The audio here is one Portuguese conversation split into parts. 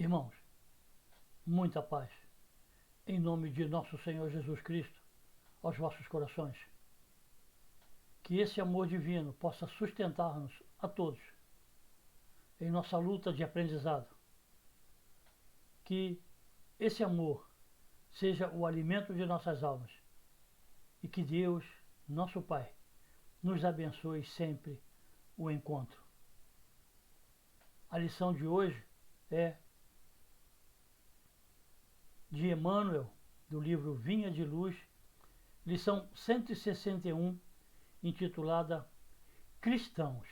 Irmãos, muita paz, em nome de nosso Senhor Jesus Cristo, aos vossos corações. Que esse amor divino possa sustentar-nos a todos em nossa luta de aprendizado. Que esse amor seja o alimento de nossas almas e que Deus, nosso Pai, nos abençoe sempre o encontro. A lição de hoje é de Emmanuel, do livro Vinha de Luz, lição 161, intitulada Cristãos.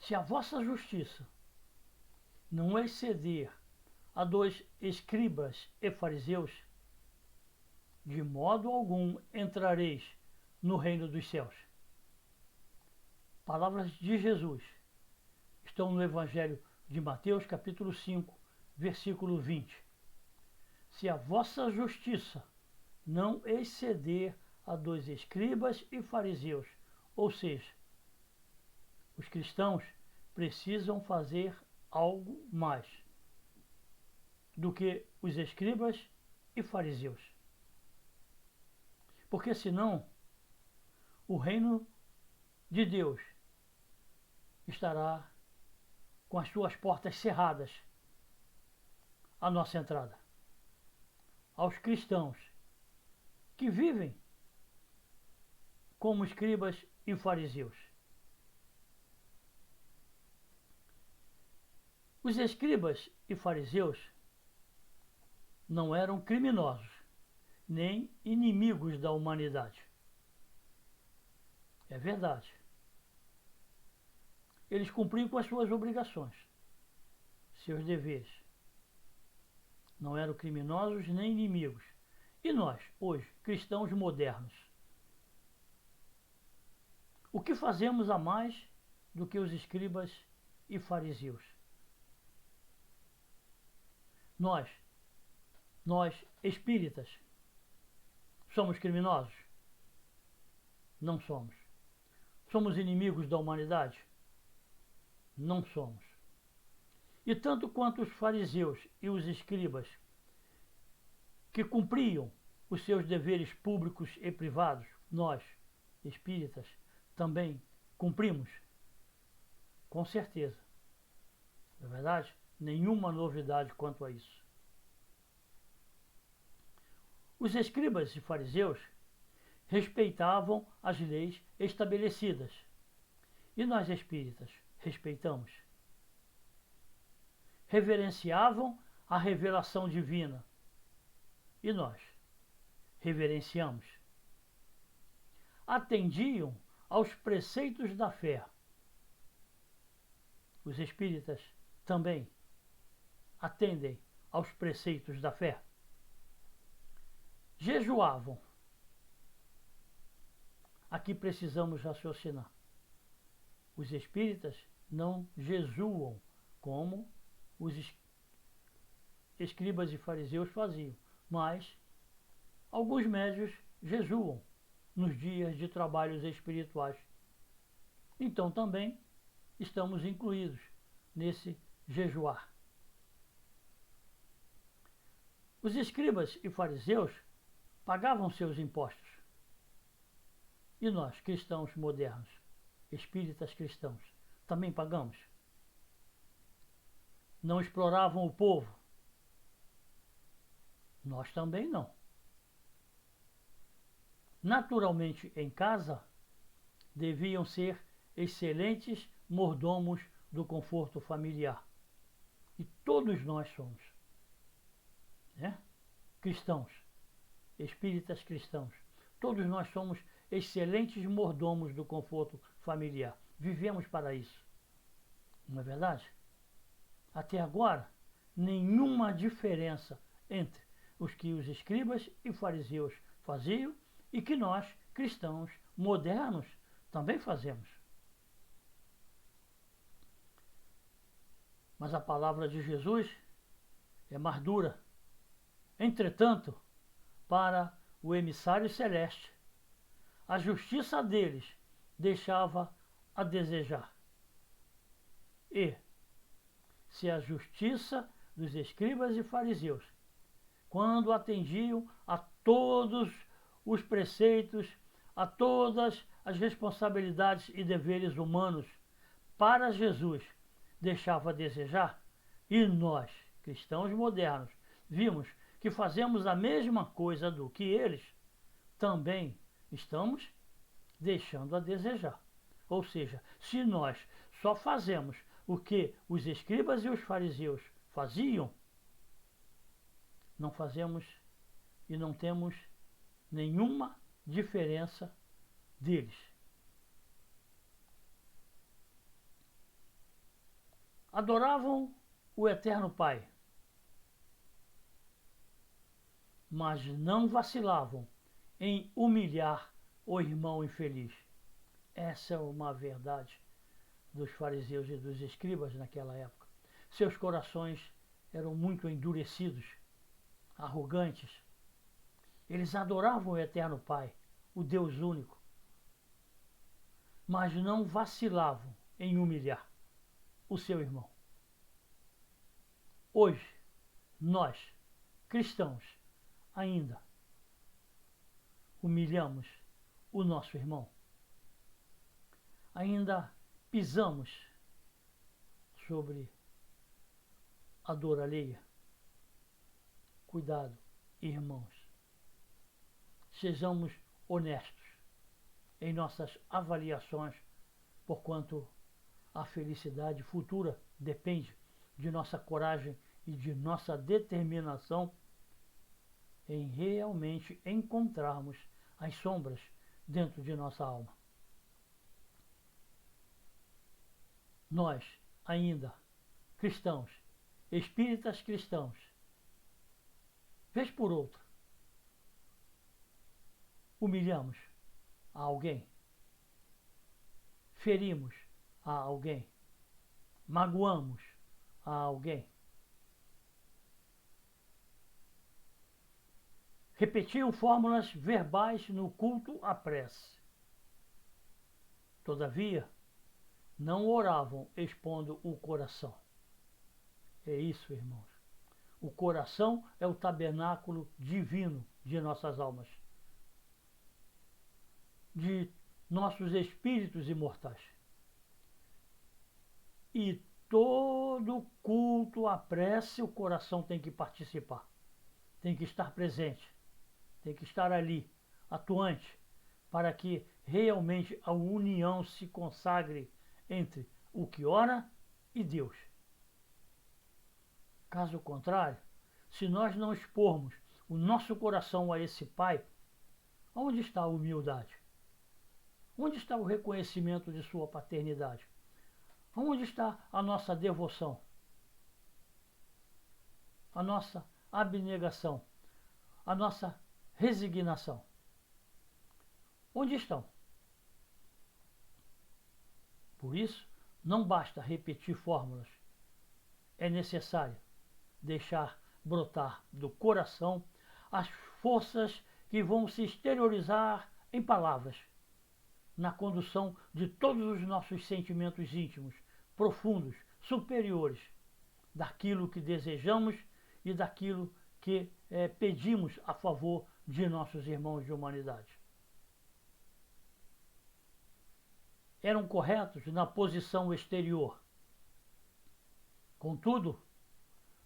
Se a vossa justiça não exceder a dos escribas e fariseus, de modo algum entrareis no reino dos céus. Palavras de Jesus estão no Evangelho de Mateus, capítulo 5, versículo 20. Se a vossa justiça não exceder a dos escribas e fariseus, ou seja, os cristãos precisam fazer algo mais do que os escribas e fariseus. Porque senão o reino de Deus estará com as suas portas cerradas à nossa entrada. Aos cristãos que vivem como escribas e fariseus. Os escribas e fariseus não eram criminosos, nem inimigos da humanidade. É verdade. Eles cumpriam com as suas obrigações, seus deveres. Não eram criminosos nem inimigos. E nós, hoje, cristãos modernos, o que fazemos a mais do que os escribas e fariseus? Nós espíritas, somos criminosos? Não somos. Somos inimigos da humanidade? Não somos. E tanto quanto os fariseus e os escribas, que cumpriam os seus deveres públicos e privados, nós, espíritas, também cumprimos? Com certeza. Não é verdade? Nenhuma novidade quanto a isso. Os escribas e fariseus respeitavam as leis estabelecidas. E nós espíritas respeitamos? Reverenciavam a revelação divina. E nós reverenciamos? Atendiam aos preceitos da fé. Os espíritas também atendem aos preceitos da fé. Jejuavam. Aqui precisamos raciocinar. Os espíritas não jejuam como os escribas e fariseus faziam, mas alguns médios jejuam nos dias de trabalhos espirituais. Então também estamos incluídos nesse jejuar. Os escribas e fariseus pagavam seus impostos. E nós, cristãos modernos, espíritas cristãos, também pagamos? Não exploravam o povo? Nós também não. Naturalmente, em casa, deviam ser excelentes mordomos do conforto familiar. E todos nós somos, né? Cristãos, espíritas cristãos. Todos nós somos excelentes mordomos do conforto familiar. Vivemos para isso. Não é verdade? Até agora, nenhuma diferença entre os que os escribas e fariseus faziam e que nós, cristãos modernos, também fazemos. Mas a palavra de Jesus é mais dura. Entretanto, para o emissário celeste, a justiça deles deixava a desejar. E, se a justiça dos escribas e fariseus, quando atendiam a todos os preceitos, a todas as responsabilidades e deveres humanos para Jesus, deixava a desejar, e nós, cristãos modernos, vimos que fazemos a mesma coisa do que eles, também estamos deixando a desejar. Ou seja, se nós só fazemos o que os escribas e os fariseus faziam, não fazemos e não temos nenhuma diferença deles. Adoravam o Eterno Pai, mas não vacilavam em humilhar o irmão infeliz. Essa é uma verdade dos fariseus e dos escribas naquela época. Seus corações eram muito endurecidos, arrogantes. Eles adoravam o Eterno Pai, o Deus único, mas não vacilavam em humilhar o seu irmão. Hoje, nós, cristãos, ainda humilhamos o nosso irmão. Ainda pisamos sobre a dor alheia. Cuidado, irmãos. Sejamos honestos em nossas avaliações, porquanto a felicidade futura depende de nossa coragem e de nossa determinação em realmente encontrarmos as sombras dentro de nossa alma. Nós, ainda, cristãos, espíritas cristãos, vez por outra, humilhamos a alguém, ferimos a alguém, magoamos a alguém, repetiam fórmulas verbais no culto à prece. Todavia, não oravam expondo o coração. É isso, irmãos. O coração é o tabernáculo divino de nossas almas, de nossos espíritos imortais. E todo culto à prece, o coração tem que participar, tem que estar presente, tem que estar ali, atuante, para que realmente a união se consagre entre o que ora e Deus. Caso contrário, se nós não expormos o nosso coração a esse Pai, onde está a humildade? Onde está o reconhecimento de sua paternidade? Onde está a nossa devoção? A nossa abnegação? A nossa resignação? Onde estão? Por isso, não basta repetir fórmulas. É necessário deixar brotar do coração as forças que vão se exteriorizar em palavras, na condução de todos os nossos sentimentos íntimos, profundos, superiores, daquilo que desejamos e daquilo que pedimos a favor de nossos irmãos de humanidade. Eram corretos na posição exterior. Contudo,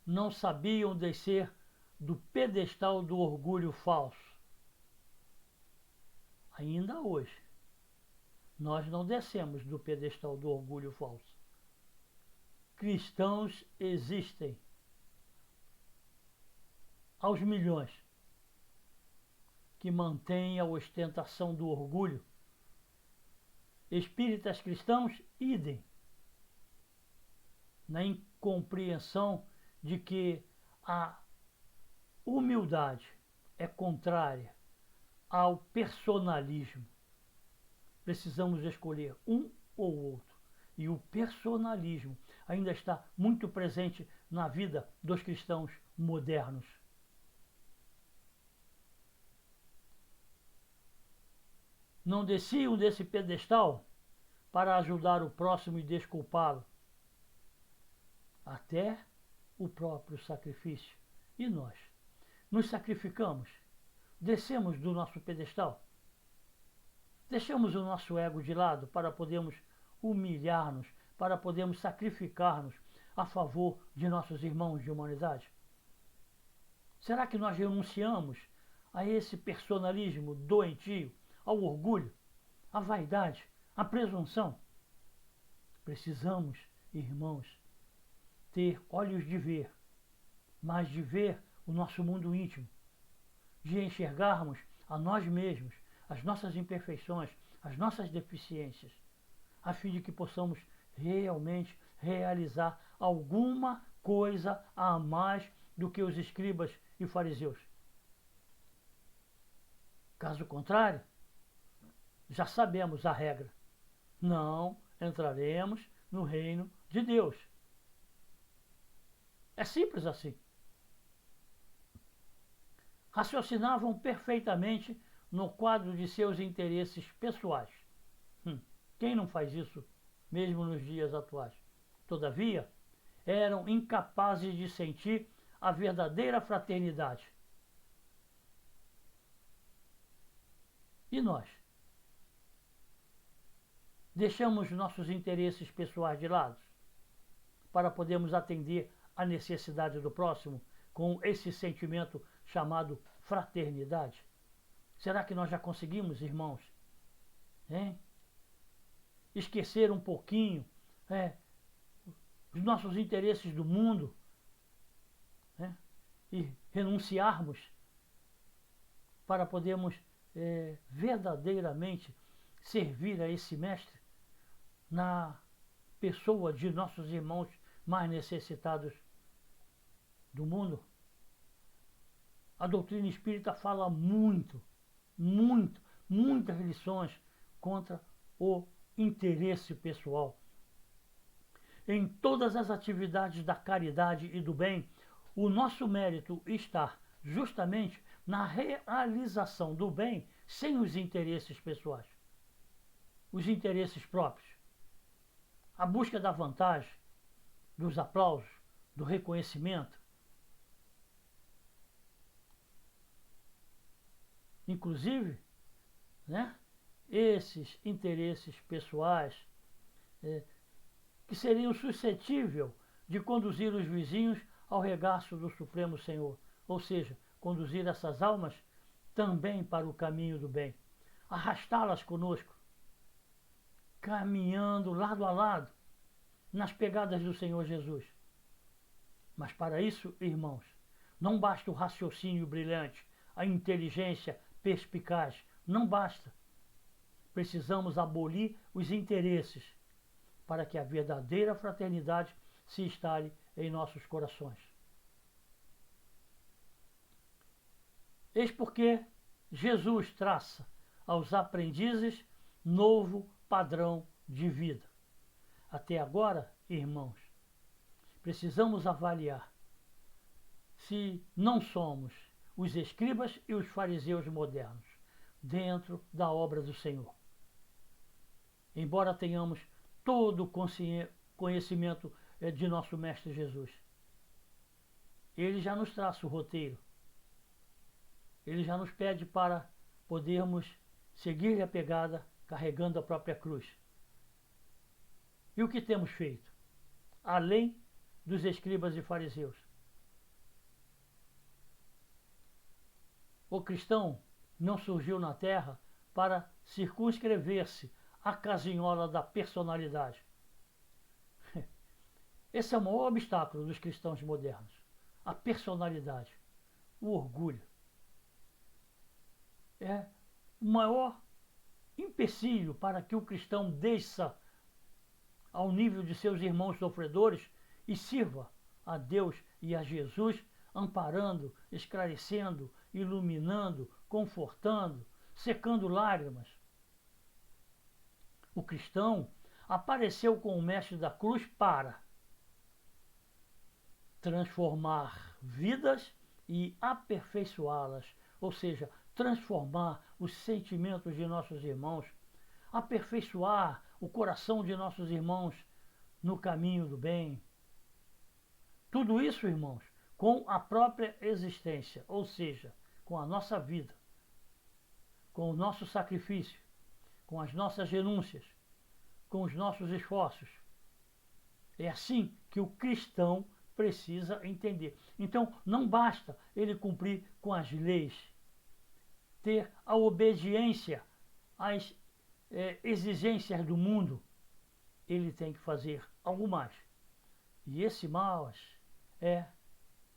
não sabiam descer do pedestal do orgulho falso. Ainda hoje, nós não descemos do pedestal do orgulho falso. Cristãos existem aos milhões que mantêm a ostentação do orgulho. Espíritas cristãos, idem, na incompreensão de que a humildade é contrária ao personalismo. Precisamos escolher um ou outro. E o personalismo ainda está muito presente na vida dos cristãos modernos. Não desciam desse pedestal para ajudar o próximo e desculpá-lo, até o próprio sacrifício. E nós? Nos sacrificamos? Descemos do nosso pedestal? Deixamos o nosso ego de lado para podermos humilhar-nos, para podermos sacrificar-nos a favor de nossos irmãos de humanidade? Será que nós renunciamos a esse personalismo doentio, ao orgulho, à vaidade, à presunção? Precisamos, irmãos, ter olhos de ver, mas de ver o nosso mundo íntimo, de enxergarmos a nós mesmos, as nossas imperfeições, as nossas deficiências, a fim de que possamos realmente realizar alguma coisa a mais do que os escribas e fariseus. Caso contrário, já sabemos a regra: não entraremos no reino de Deus. É simples assim. Raciocinavam perfeitamente no quadro de seus interesses pessoais. Quem não faz isso, mesmo nos dias atuais? Todavia, eram incapazes de sentir a verdadeira fraternidade. E nós? Deixamos nossos interesses pessoais de lado para podermos atender à necessidade do próximo com esse sentimento chamado fraternidade? Será que nós já conseguimos, irmãos, esquecer um pouquinho os nossos interesses do mundo, e renunciarmos para podermos verdadeiramente servir a esse mestre na pessoa de nossos irmãos mais necessitados do mundo? A doutrina espírita fala muitas lições contra o interesse pessoal. Em todas as atividades da caridade e do bem, o nosso mérito está justamente na realização do bem sem os interesses pessoais, os interesses próprios, a busca da vantagem, dos aplausos, do reconhecimento. Inclusive, esses interesses pessoais que seriam suscetíveis de conduzir os vizinhos ao regaço do Supremo Senhor, ou seja, conduzir essas almas também para o caminho do bem, arrastá-las conosco, caminhando lado a lado nas pegadas do Senhor Jesus. Mas para isso, irmãos, não basta o raciocínio brilhante, a inteligência perspicaz, não basta. Precisamos abolir os interesses para que a verdadeira fraternidade se instale em nossos corações. Eis porque Jesus traça aos aprendizes novo padrão de vida. Até agora, irmãos, precisamos avaliar se não somos os escribas e os fariseus modernos dentro da obra do Senhor. Embora tenhamos todo o conhecimento de nosso Mestre Jesus, ele já nos traça o roteiro. Ele já nos pede para podermos seguir-lhe a pegada carregando a própria cruz. E o que temos feito? Além dos escribas e fariseus. O cristão não surgiu na terra para circunscrever-se à casinhola da personalidade. Esse é o maior obstáculo dos cristãos modernos. A personalidade, o orgulho. É o maior empecilho para que o cristão desça ao nível de seus irmãos sofredores e sirva a Deus e a Jesus, amparando, esclarecendo, iluminando, confortando, secando lágrimas. O cristão apareceu com o mestre da cruz para transformar vidas e aperfeiçoá-las, ou seja, transformar os sentimentos de nossos irmãos aperfeiçoar o coração de nossos irmãos no caminho do bem. Tudo isso, irmãos, com a própria existência, ou seja, com a nossa vida, com o nosso sacrifício, com as nossas renúncias, com os nossos esforços. É assim que o cristão precisa entender. Então, não basta ele cumprir com as leis, ter a obediência às exigências do mundo. Ele tem que fazer algo mais. E esse mais é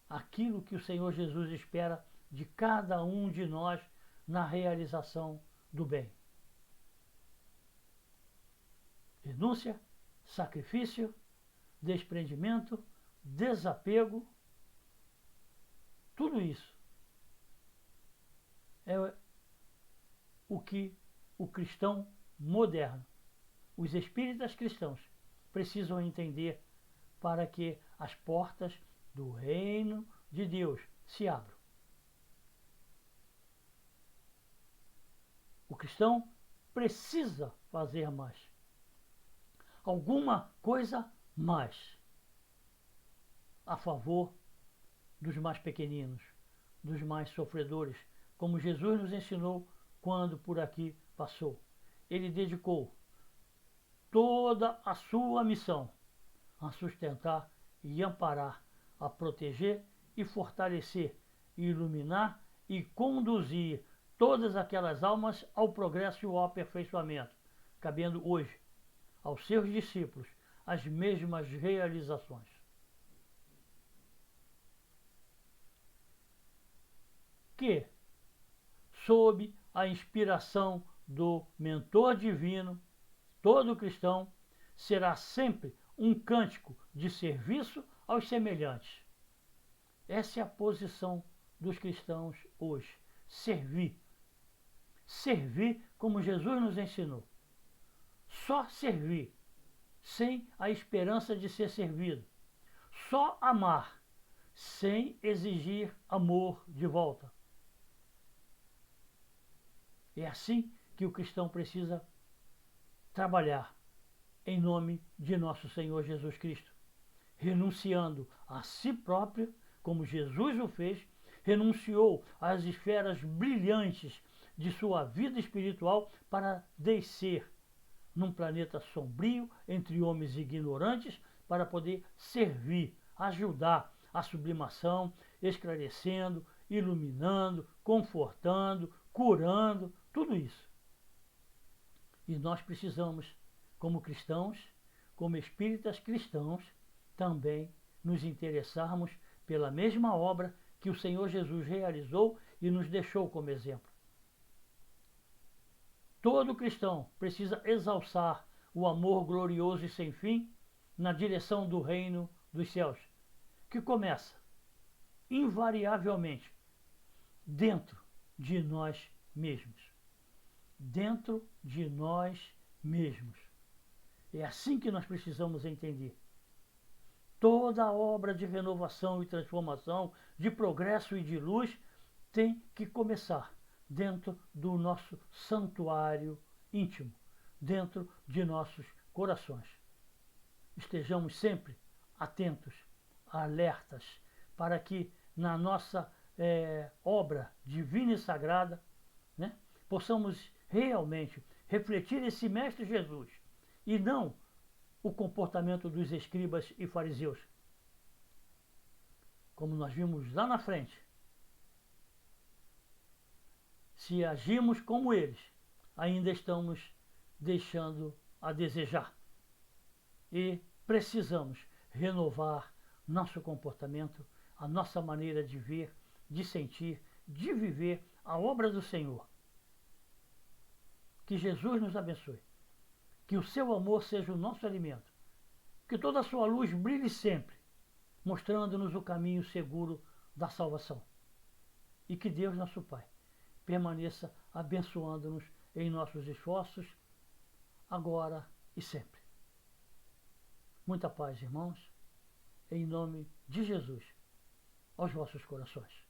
aquilo que o Senhor Jesus espera de cada um de nós na realização do bem. Renúncia, sacrifício, desprendimento, desapego, tudo isso é o que o cristão moderno, os espíritas cristãos, precisam entender para que as portas do reino de Deus se abram. O cristão precisa fazer mais. Alguma coisa mais a favor dos mais pequeninos, dos mais sofredores, como Jesus nos ensinou quando por aqui passou. Ele dedicou toda a sua missão a sustentar e amparar, a proteger e fortalecer, iluminar e conduzir todas aquelas almas ao progresso e ao aperfeiçoamento, cabendo hoje aos seus discípulos as mesmas realizações. Que, sob a inspiração do mentor divino, todo cristão será sempre um cântico de serviço aos semelhantes. Essa é a posição dos cristãos hoje. Servir. Servir como Jesus nos ensinou. Só servir, sem a esperança de ser servido. Só amar, sem exigir amor de volta. É assim que o cristão precisa trabalhar em nome de nosso Senhor Jesus Cristo, renunciando a si próprio, como Jesus o fez, renunciou às esferas brilhantes de sua vida espiritual para descer num planeta sombrio, entre homens ignorantes, para poder servir, ajudar a sublimação, esclarecendo, iluminando, confortando, curando, tudo isso. E nós precisamos, como cristãos, como espíritas cristãos, também nos interessarmos pela mesma obra que o Senhor Jesus realizou e nos deixou como exemplo. Todo cristão precisa exalçar o amor glorioso e sem fim na direção do reino dos céus, que começa, invariavelmente, dentro de nós mesmos. Dentro de nós mesmos. É assim que nós precisamos entender. Toda a obra de renovação e transformação, de progresso e de luz, tem que começar dentro do nosso santuário íntimo, dentro de nossos corações. Estejamos sempre atentos, alertas, para que na nossa obra divina e sagrada, né, possamos realmente refletir esse Mestre Jesus e não o comportamento dos escribas e fariseus. Como nós vimos lá na frente, se agimos como eles, ainda estamos deixando a desejar. E precisamos renovar nosso comportamento, a nossa maneira de ver, de sentir, de viver a obra do Senhor. Que Jesus nos abençoe. Que o seu amor seja o nosso alimento. Que toda a sua luz brilhe sempre, mostrando-nos o caminho seguro da salvação. E que Deus, nosso Pai, permaneça abençoando-nos em nossos esforços, agora e sempre. Muita paz, irmãos, em nome de Jesus, aos vossos corações.